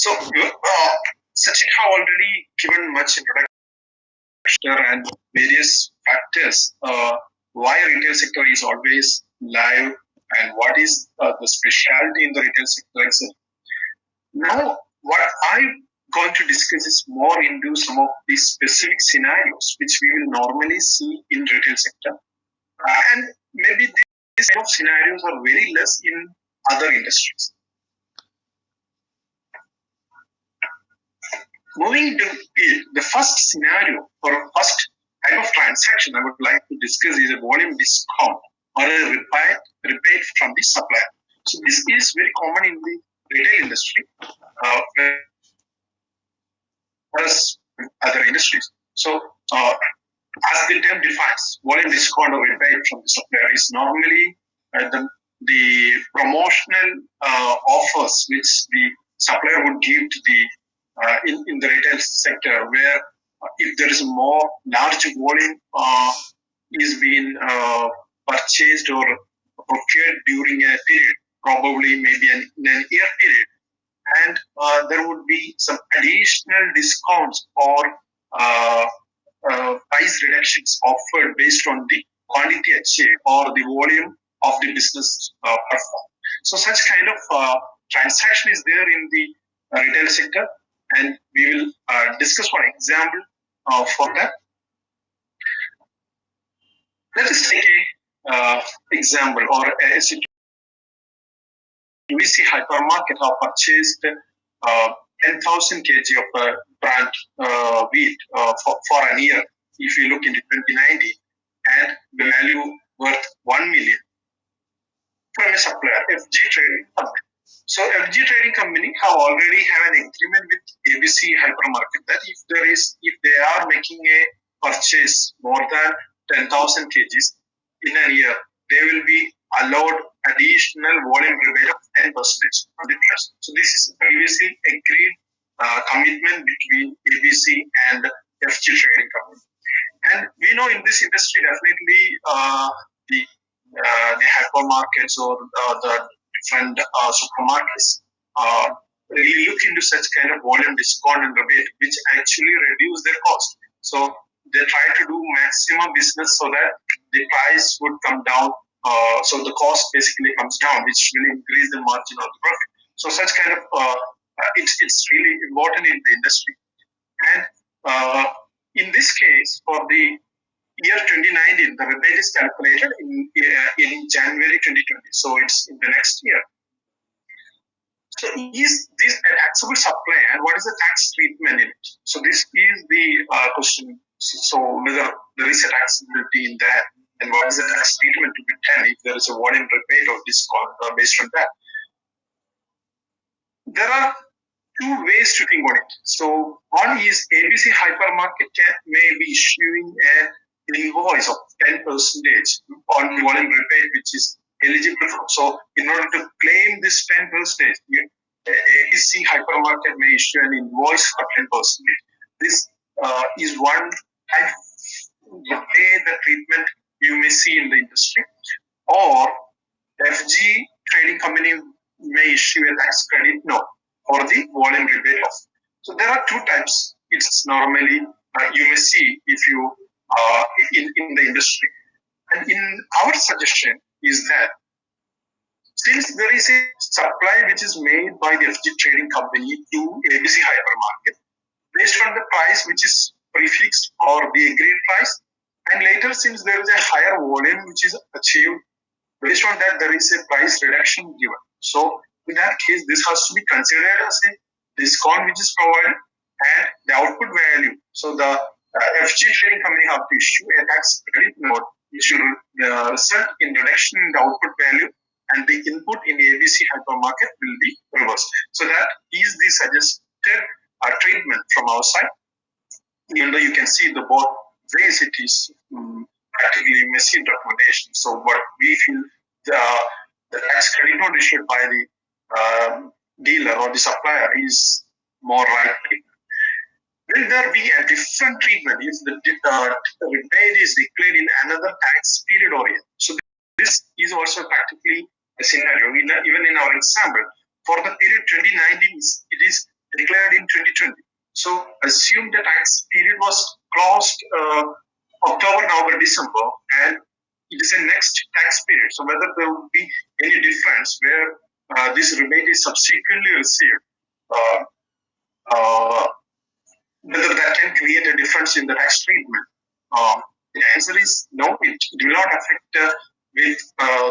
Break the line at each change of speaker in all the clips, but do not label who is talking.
So, Sachin have already given much introduction and various factors why retail sector is always live and what is the specialty in the retail sector, etc. Now, what I'm going to discuss is more into some of these specific scenarios which we will normally see in retail sector, and maybe these kind of scenarios are very less in other industries. Moving to the first scenario or first type of transaction I would like to discuss is a volume discount or a rebate from the supplier. So this is very common in the retail industry, as other industries. So as the term defines, volume discount or rebate from the supplier is normally the promotional offers which the supplier would give to the in the retail sector, where if there is more large volume is being purchased or procured during a period, probably maybe in an year period, and there would be some additional discounts or price reductions offered based on the quantity achieved or the volume of the business performed. So such kind of transaction is there in the retail sector, and we will discuss one example for that. Let us take a example or a situation. UAE hypermarket have purchased 10,000 kg of brand wheat for a year. If you look into 2019, and the value worth 1 million from a supplier, FG Trading Company. So FG Trading Company have already have an agreement with ABC Hypermarket that if they are making a purchase more than 10,000 kgs in a year, they will be allowed additional volume rebate of 10% on the price. So this is a previously agreed commitment between ABC and FG Trading Company. And we know in this industry definitely the hypermarkets or the different supermarkets really look into such kind of volume discount and rebate, which actually reduce their cost. So they try to do maximum business so that the price would come down. So the cost basically comes down, which will increase the margin of the profit. So such kind of it's really important in the industry. And in this case, for the year 2019, the rebate is calculated in January 2020. So it's in the next year. So is this a taxable supply, and what is the tax treatment in it? So this is the question. So whether there is a taxability in that, and what is the tax treatment to be done if there is a volume rebate or discount based on that? There are two ways to think on it. So one is ABC Hypermarket may be issuing an invoice of 10% on the volume rebate, which is eligible for. So in order to claim this 10%, ABC Hypermarket may issue an invoice for 10%. This is one type of way the treatment you may see in the industry. Or FG Trading Company may issue a tax credit note for the volume rebate of. So there are two types. It's normally you may see if you in the industry. And in our suggestion is that since there is a supply which is made by the FG Trading Company to ABC Hypermarket based on the price which is prefixed or the agreed price, and later since there is a higher volume which is achieved, based on that there is a price reduction given. So in that case, this has to be considered as a discount which is provided and the output value. So the FG Trading Company have to issue a tax credit note which will result in reduction in the output value, and the input in the ABC Hypermarket will be reversed. So that is the suggested treatment from our side. Even though you can see the both ways, it is practically messy recommendation. So what we feel the tax credit note issued by the dealer or the supplier is more likely. Will there be a different treatment if the rebate is declared in another tax period or year? So this is also practically a scenario. Even in our example, for the period 2019, it is declared in 2020. So assume the tax period was closed October, November, December, and it is a next tax period. So whether there will be any difference where this rebate is subsequently received, uh, uh, whether that can create a difference in the tax treatment. The answer is no, it will not affect with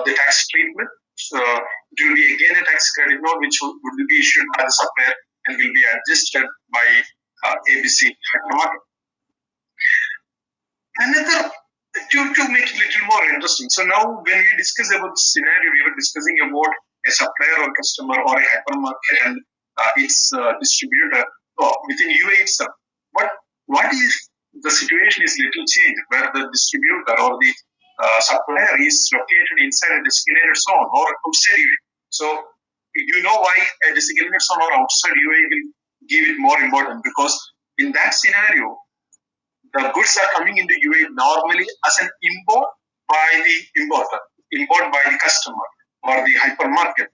the tax treatment. So it will be again a tax credit note which would be issued by the supplier and will be adjusted by ABC hypermarket. Another to make it a little more interesting. So now when we discuss about the scenario, we were discussing about a supplier or customer or a hypermarket and its distributor within UAE itself. But what if the situation is little changed where the distributor or the supplier is located inside a designated zone or outside UAE? So you know why a designated zone or outside UAE will give it more important, because in that scenario the goods are coming into UAE normally as an import by the importer, import by the customer or the hypermarket.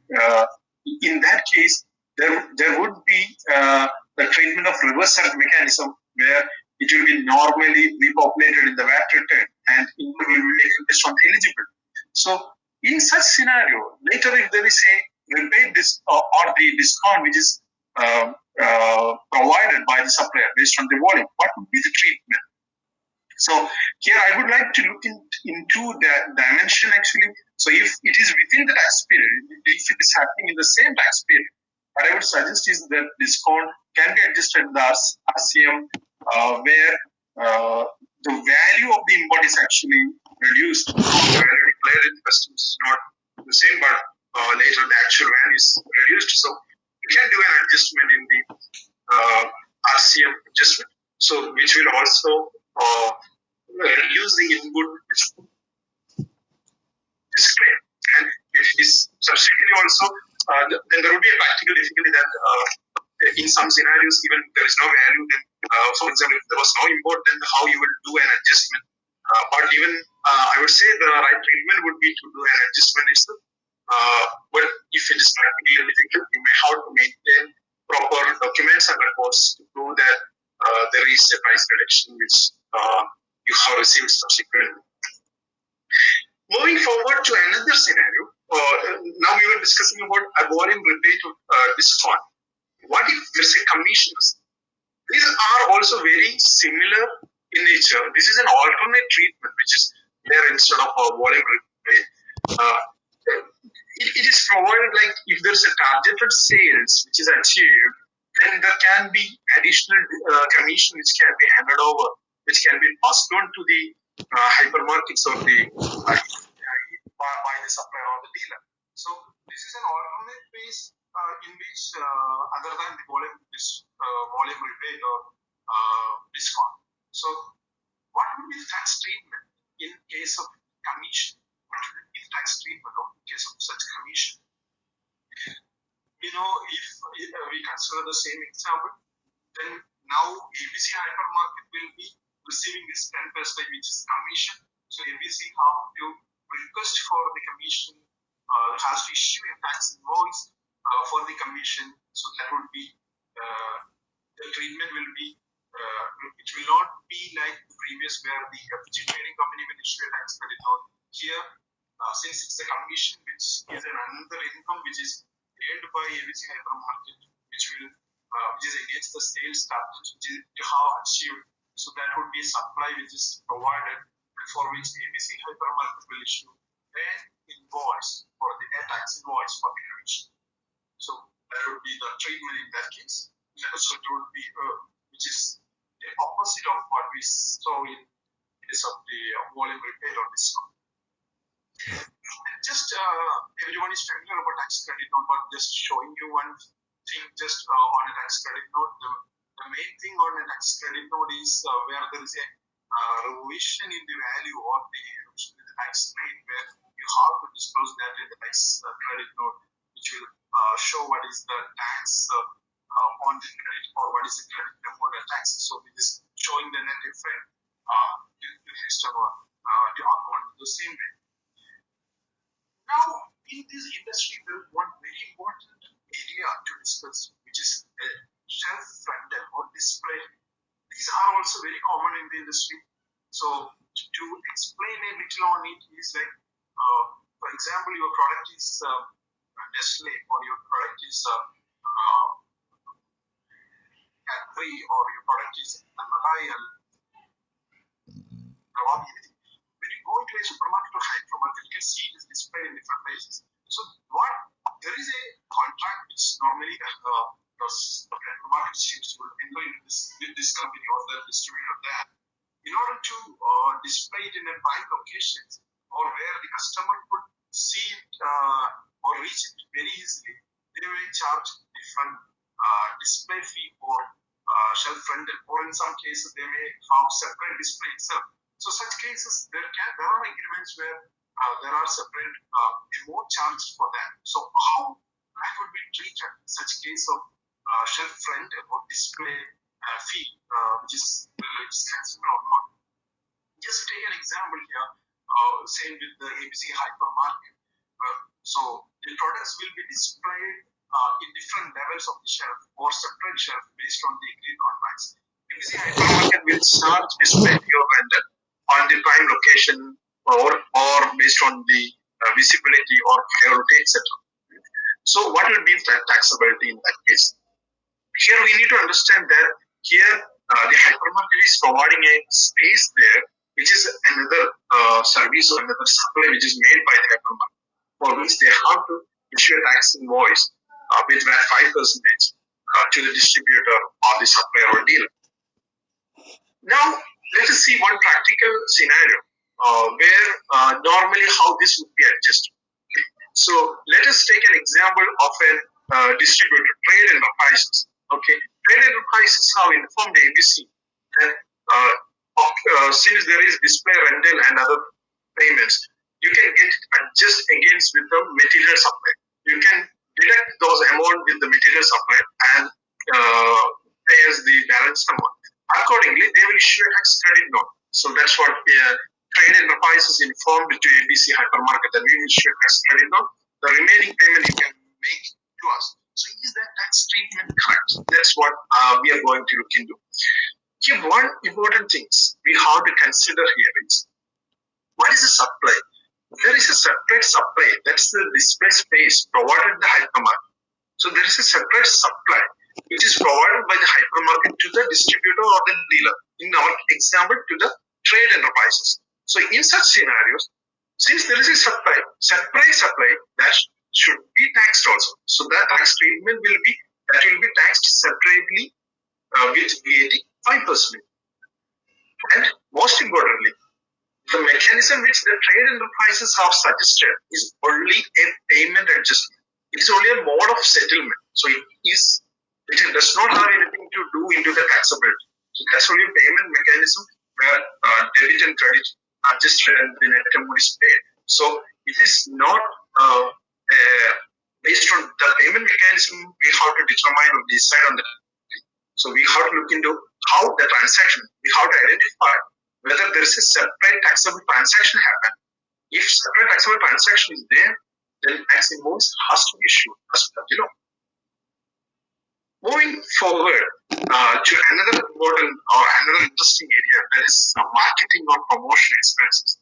In that case, there would be the treatment of reverse charge mechanism where it will be normally repopulated in the VAT return and import will be taken based on eligible. So in such scenario, later if there is a rebate or the discount which is provided by the supplier based on the volume, what would be the treatment? So here I would like to look into the dimension actually. So if it is within the tax period, if it is happening in the same tax period, what I would suggest is that discount can be adjusted thus RCM where the value of the import is actually reduced. The value declared in customs is not the same, but later the actual value is reduced. So we can do an adjustment in the RCM adjustment. So which will also reduce the input display. And if it is subsequently also, then there will be a practical difficulty that in some scenarios, even there is no value, then for example, if there was no import, then how you will do an adjustment. But even I would say the right treatment would be to do an adjustment itself. But if it is practically difficult, you may have to maintain proper documents and reports to prove that there is a price reduction which you have received subsequently. Moving forward to another scenario, now we were discussing about a volume rebate of discount. What if there's a commissions? These are also very similar in nature. This is an alternate treatment which is there instead of a volume rebate. It is provided like if there's a targeted sales which is achieved, then there can be additional commission which can be handed over, which can be passed on to the hypermarkets or the by the supplier or the dealer. So this is an alternate base in which other than the volume rebate or discount. So what would be the tax treatment in case of commission? What would be the tax treatment in case of such commission? If we consider the same example, then now ABC hypermarket will be receiving this 10% which is commission. So ABC have to request for the commission, has to issue a tax invoice for the commission. So that would be the treatment will be it will not be like the previous where the trading company will issue a tax credit note. Here, since it's a commission which is another income which is earned by ABC hypermarket, which is against the sales target which you have achieved. So that would be a supply which is provided and for which ABC hypermarket will issue an invoice for the tax invoice for the commission. So that would be the treatment in that case. So it would be which is the opposite of what we saw in case of the volume rebate or discount. And just everyone is familiar about tax credit note, but just showing you one thing just on a tax credit note. The main thing on a tax credit note is where there is a revision in the value or the revision in the tax rate, where you have to disclose that in the tax credit note, which will show what is the tax on the credit or what is the credit component tax. So it is showing the net effect to the customer to account the same way. Now, in this industry, there is one very important area to discuss, which is shelf rental or display. These are also very common in the industry. So to explain a little on it is like, for example, your product is Nestle or your product is Cadbury or your product is Royal, when you go into a supermarket or hypermarket, you can see it is displayed in different places. So what there is a contract which normally the hypermarket chains will enter into this with this company or the distributor there in order to display it in a prime locations or where the customer could see it or reach it very easily. They may charge different display fee or shelf rental, or in some cases they may have separate display itself. So such cases there are agreements where there are separate more charges for that. So how that would be treated in such case of shelf rental or display fee, which is considered or not. Just take an example here, same with the ABC hypermarket. So the products will be displayed in different levels of the shelf or separate shelf based on the agreed contracts. ABC hypermarket will charge display fee or rental on the prime location or based on the visibility or priority, etc. So what will be the taxability in that case? Here we need to understand that here the hypermarket is providing a space there, which is another service or another supply which is made by the hypermarket, for which they have to issue a tax invoice with VAT 5% to the distributor or the supplier or dealer. Now, let us see one practical scenario where normally how this would be adjusted. So let us take an example of a distributor, trade enterprises. Okay, trade enterprises have informed ABC that since there is display rental and other payments, you can get it adjust against with the material supply. You can deduct those amount with the material supply and pay as the balance amount. Accordingly, they will issue a tax credit note. So that's what trade enterprises informed to ABC hypermarket that we will issue a tax credit note. The remaining payment you can make to us. So is that tax treatment correct? That's what we are going to look into. Here, one important things we have to consider here is what is the supply? There is a separate supply. That's the display space provided the hypermarket. So there is a separate supply which is provided by the hypermarket to the distributor or the dealer. In our example, to the trade enterprises. So in such scenarios, since there is a separate supply, that should be taxed also. So that tax treatment will be taxed separately with VAT 5%. And most importantly, the mechanism which the trade enterprises have suggested is only a payment adjustment. It is only a mode of settlement. So it does not have anything to do into the taxability. So that's only a payment mechanism where debit and credit are adjusted and the net amount is paid. So it is not based on the payment mechanism we have to determine or decide on the. So we have to look into how the transaction, we have to identify whether there is a separate taxable transaction happen. If separate taxable transaction is there, then tax invoice has to be issued. Moving forward to another important or another interesting area, that is marketing or promotion expenses.